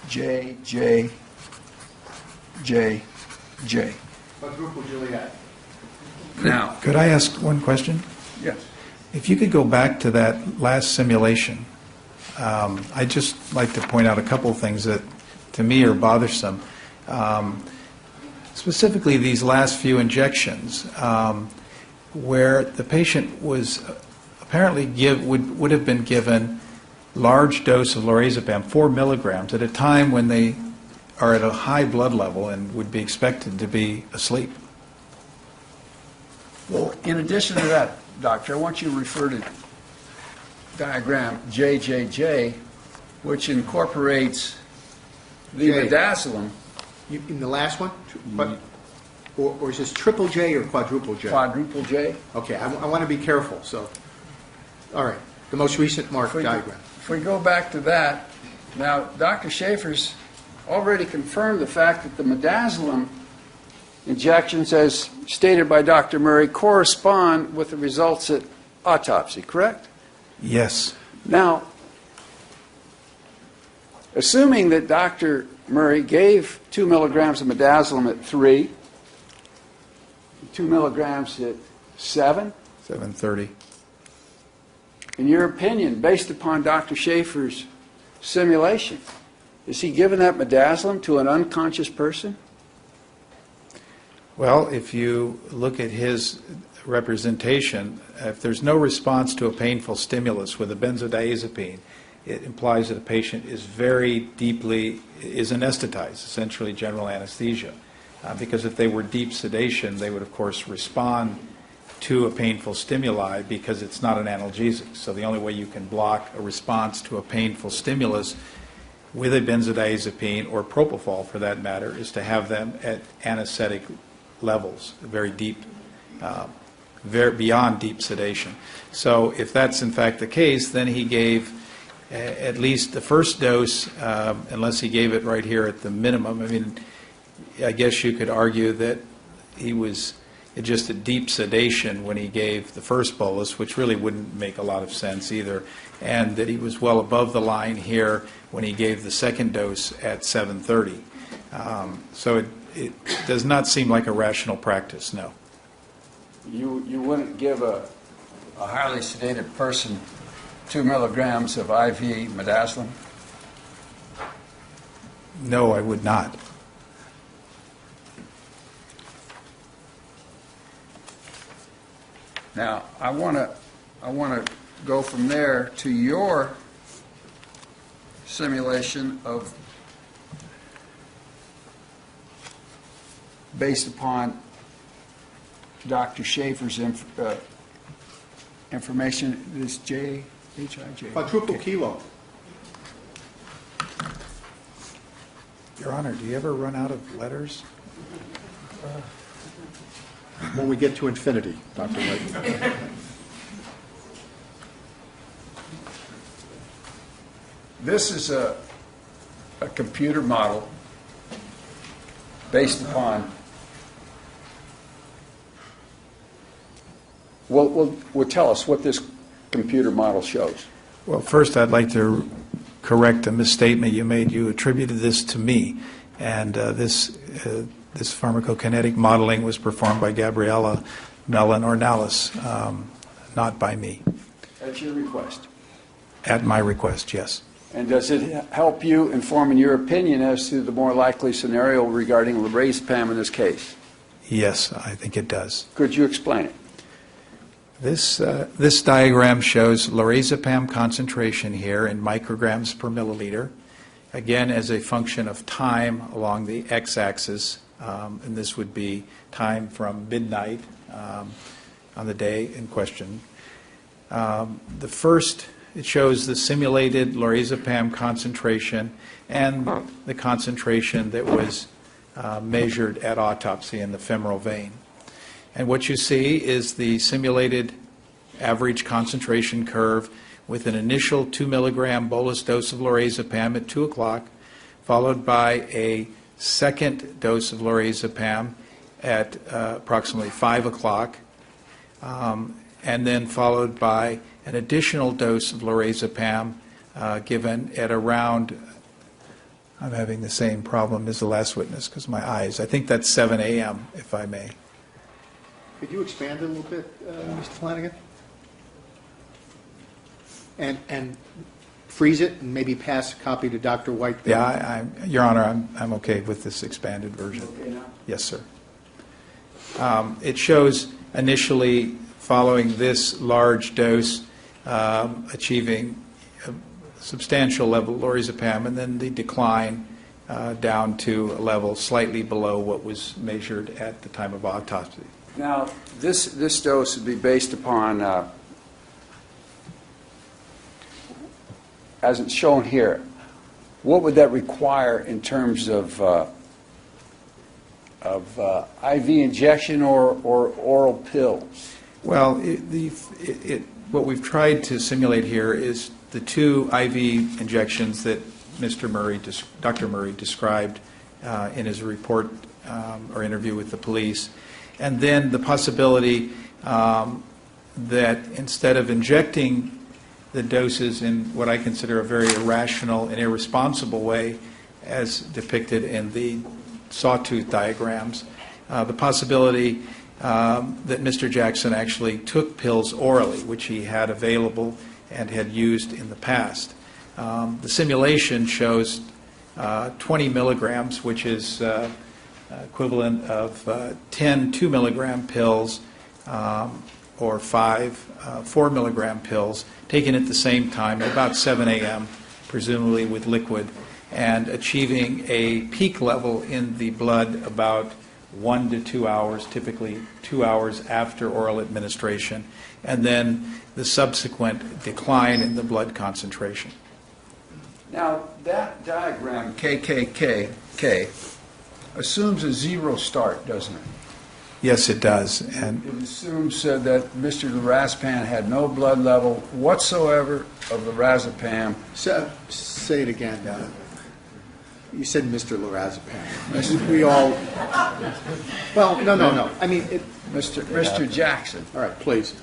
J, J, J, J. Quadruple Juliet. Now, Could I ask one question? yes. If you could go back to that last simulation, I'd just like to point out a couple of things that to me are bothersome. Specifically these last few injections, where the patient was apparently would have been given large dose of lorazepam, 4 milligrams, at a time when they are at a high blood level and would be expected to be asleep. Well, in addition to that, Doctor, I want you to refer to diagram JJJ, which incorporates the J. midazolam, In the last one? Or is this triple J or quadruple J? quadruple J. Okay, I want to be careful, so. All right, the most recent marked diagram. If we go back to that, now Dr. Schaefer's already confirmed the fact that the midazolam injections, as stated by Dr. Murray, correspond with the results at autopsy, correct? Yes. Now, assuming that Dr. Murray gave 2 milligrams of midazolam at 3, 2 milligrams at 7, 7:30. in your opinion, based upon Dr. Schaefer's simulation, is he giving that midazolam to an unconscious person? Well, if you look at his representation, if there's no response to a painful stimulus with a benzodiazepine, it implies that a patient is is anesthetized, essentially general anesthesia. Because if they were deep sedation, they would, of course, respond to a painful stimuli because it's not an analgesic. So the only way you can block a response to a painful stimulus with a benzodiazepine or propofol, for that matter, is to have them at anesthetic levels, very deep, beyond deep sedation. So if that's in fact the case, then he gave at least the first dose, unless he gave it right here at the minimum. I mean, I guess you could argue that he was just at deep sedation when he gave the first bolus, which really wouldn't make a lot of sense either, and that he was well above the line here when he gave the second dose at 7:30. So it does not seem like a rational practice, no. You wouldn't give a highly sedated person 2 milligrams of IV midazolam? No, I would not. Now, I want to go from there to your simulation of, based upon Dr. Schaefer's information, this J, H-I-J. Quadruple kilo. Your Honor, do you ever run out of letters? When we get to infinity, Dr. White. This is a computer model based upon, well, tell us what this computer model shows. Well, first I'd like to correct a misstatement you made. You attributed this to me, and this pharmacokinetic modeling was performed by Gabriella Mellon Ornalis, not by me. At your request. At my request, yes. And does it help you inform in your opinion as to the more likely scenario regarding lorazepam in this case? Yes, I think it does. Could you explain it? This diagram shows lorazepam concentration here in micrograms per milliliter, again as a function of time along the x-axis, and this would be time from midnight on the day in question. The first, it shows the simulated lorazepam concentration and the concentration that was measured at autopsy in the femoral vein. And what you see is the simulated average concentration curve with an initial 2 milligram bolus dose of lorazepam at 2 o'clock, followed by a second dose of lorazepam at approximately 5 o'clock, and then followed by an additional dose of lorazepam given at around I'm having the same problem as the last witness because of my eyes. I think that's 7 a.m., if I may. Could you expand a little bit, Mr. Flanagan? And freeze it and maybe pass a copy to Dr. White then? Yeah, Your Honor, I'm okay with this expanded version. Okay now? Yes, sir. It shows initially following this large dose achieving a substantial level of lorazepam, and then the decline down to a level slightly below what was measured at the time of autopsy. Now, this dose would be based upon, as it's shown here, what would that require in terms of IV injection or oral pills? Well, what we've tried to simulate here is the two IV injections that Dr. Murray described in his report or interview with the police, and then the possibility that instead of injecting the doses in what I consider a very irrational and irresponsible way, as depicted in the sawtooth diagrams, the possibility that Mr. Jackson actually took pills orally, which he had available and had used in the past. The simulation shows 20 milligrams, which is equivalent of 10 2-milligram pills or 5 4-milligram pills taken at the same time at about 7 a.m., presumably with liquid, and achieving a peak level in the blood about 1 to 2 hours, typically 2 hours after oral administration, and then the subsequent decline in the blood concentration. Now, that diagram, KKK, assumes a zero start, doesn't it? Yes, it does. And It assumes that Mr. lorazepam had no blood level whatsoever of lorazepam. Say it again. You said Mr. Lorazepam. We all... Well, no. I mean, Mr. Jackson all right, please.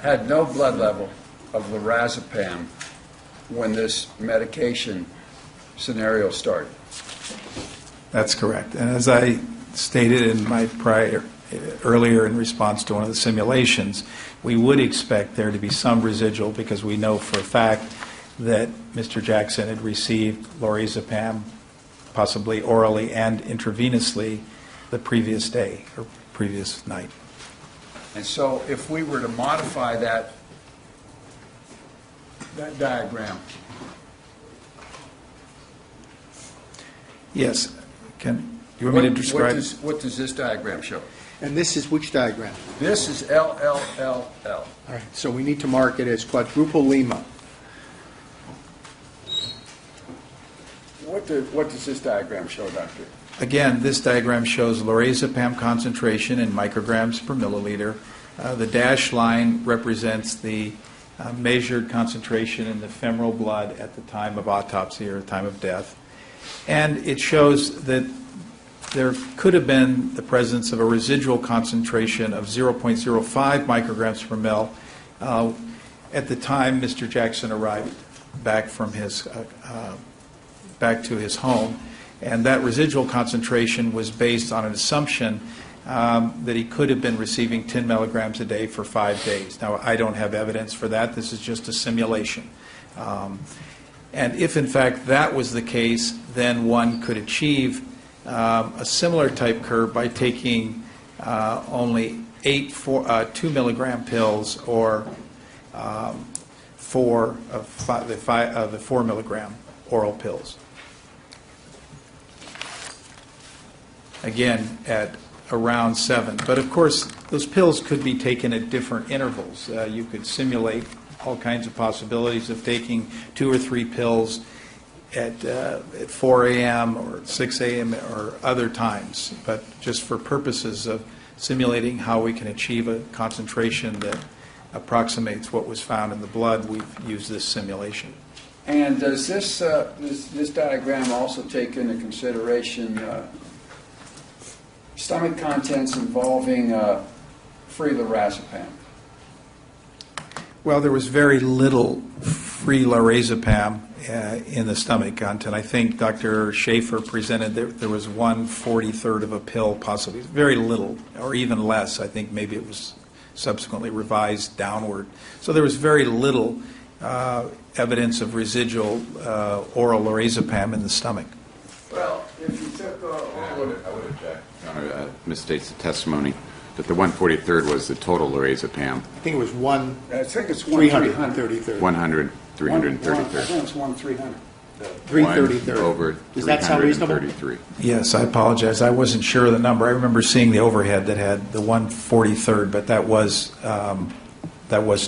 had no blood level of lorazepam when this medication scenario started. that's correct. And as I stated in my earlier in response to one of the simulations, we would expect there to be some residual because we know for a fact that Mr. Jackson had received lorazepam, possibly orally and intravenously, the previous day or previous night. And so if we were to modify that diagram, Yes. You want me to describe? what does this diagram show? And this is which diagram? This is LLLL. All right, so we need to mark it as quadruple Lima. What does this diagram show, Doctor? Again, this diagram shows lorazepam concentration in micrograms per milliliter. The dashed line represents the measured concentration in the femoral blood at the time of autopsy or time of death. And it shows that there could have been the presence of a residual concentration of 0.05 micrograms per mil at the time Mr. Jackson arrived back from his back to his home, and that residual concentration was based on an assumption that he could have been receiving 10 milligrams a day for 5 days. Now, I don't have evidence for that. This is just a simulation. And if, in fact, that was the case, then one could achieve a similar type curve by taking only 8 2-milligram pills or 4 of the 4-milligram oral pills. Again, at around 7. But of course, those pills could be taken at different intervals. You could simulate all kinds of possibilities of taking 2 or 3 pills at 4 a.m. or 6 a.m. or other times. But just for purposes of simulating how we can achieve a concentration that approximates what was found in the blood, we've used this simulation. And does this diagram also take into consideration stomach contents involving free lorazepam? Well, there was very little free lorazepam in the stomach content. I think Dr. Schaefer presented there was 1/43 of a pill, possibly very little, or even less. I think maybe it was subsequently revised downward. So there was very little evidence of residual oral lorazepam in the stomach. Well, if you took I would object. Conrad misstates the testimony that the 143rd was the total lorazepam. I think it was I think it's 333rd. 100, I 333rd. think it's 1/300. 333rd. Over Does that sound reasonable? 333. Yes, I apologize. I wasn't sure of the number. I remember seeing the overhead that had the 1/43rd, but that was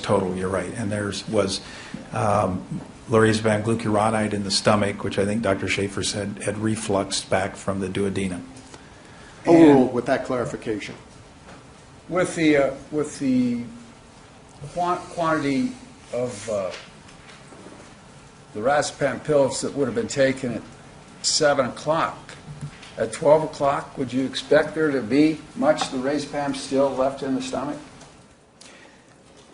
total. You're right. And there was lorazepam glucuronide in the stomach, which I think Dr. Schaefer said had refluxed back from the duodenum. Overruled with that clarification. With the quantity of the lorazepam pills that would have been taken at 7 o'clock, at 12 o'clock, would you expect there to be much lorazepam still left in the stomach?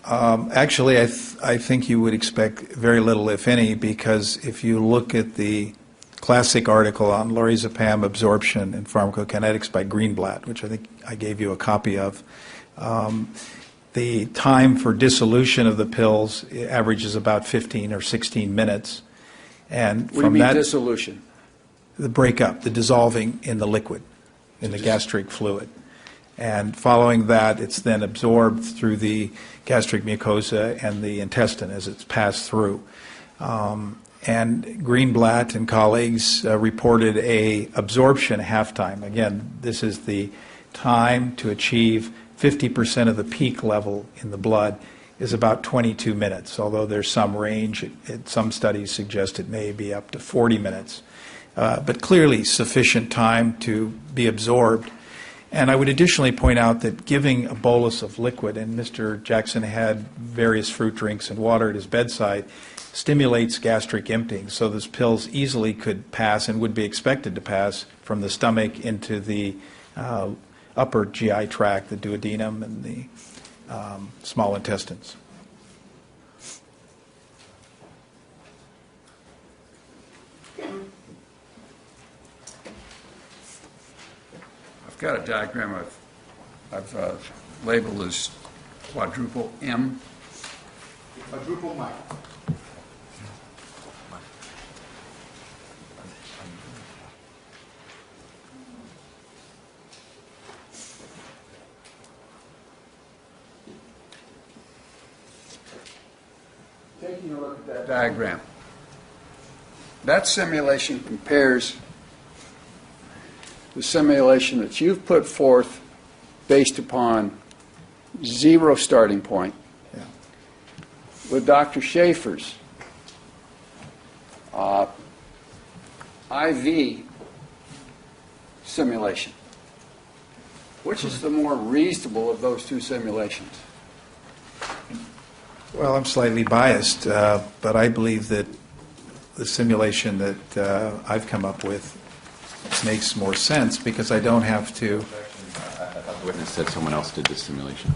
Actually, I think you would expect very little, if any, because if you look at the classic article on lorazepam absorption and pharmacokinetics by Greenblatt, which I think I gave you a copy of, the time for dissolution of the pills averages about 15 or 16 minutes. And What do you from mean that, dissolution? the breakup, the dissolving in the liquid, in the gastric fluid. And following that, it's then absorbed through the gastric mucosa and the intestine as it's passed through. And Greenblatt and colleagues reported a absorption half-time. Again, this is the time to achieve 50% of the peak level in the blood is about 22 minutes, although there's some range. Some studies suggest it may be up to 40 minutes. But clearly sufficient time to be absorbed. And I would additionally point out that giving a bolus of liquid, and Mr. Jackson had various fruit drinks and water at his bedside, stimulates gastric emptying. So those pills easily could pass and would be expected to pass from the stomach into the upper GI tract, the duodenum, and the small intestines. I've got a diagram I've labeled as quadruple M. Quadruple mic. Taking a look at that diagram, that simulation compares the simulation that you've put forth based upon 0 starting point with Dr. Schaefer's IV simulation. Which is the more reasonable of those two simulations? Well, I'm slightly biased, but I believe that the simulation that I've come up with makes more sense because I don't have to. I thought the witness said someone else did this simulation.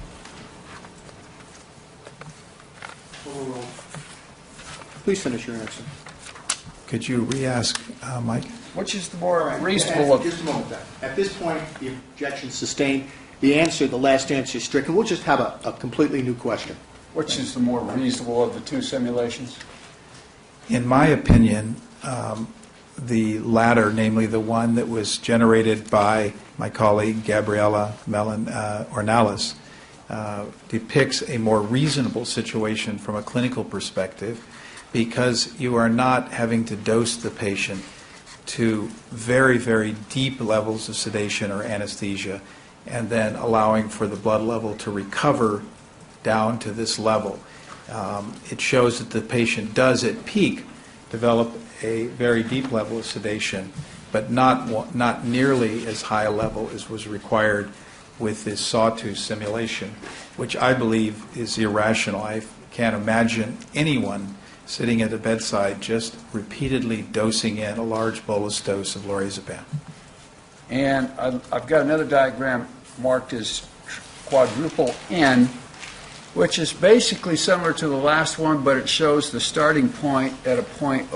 Overruled. Please finish your answer. Could you re-ask, Mike? Which is the more All right, reasonable Just a of... moment then. At this point, the objection is sustained. The last answer is stricken. We'll just have a completely new question. Which is the more reasonable of the two simulations? In my opinion, the latter, namely the one that was generated by my colleague Gabriela Ornelas, depicts a more reasonable situation from a clinical perspective because you are not having to dose the patient to very, very deep levels of sedation or anesthesia and then allowing for the blood level to recover down to this level. It shows that the patient does at peak develop a very deep level of sedation, but not nearly as high a level as was required with this sawtooth simulation, which I believe is irrational. I can't imagine anyone sitting at the bedside just repeatedly dosing in a large bolus dose of lorazepam. And I've got another diagram marked as quadruple N, which is basically similar to the last one, but it shows the starting point at a point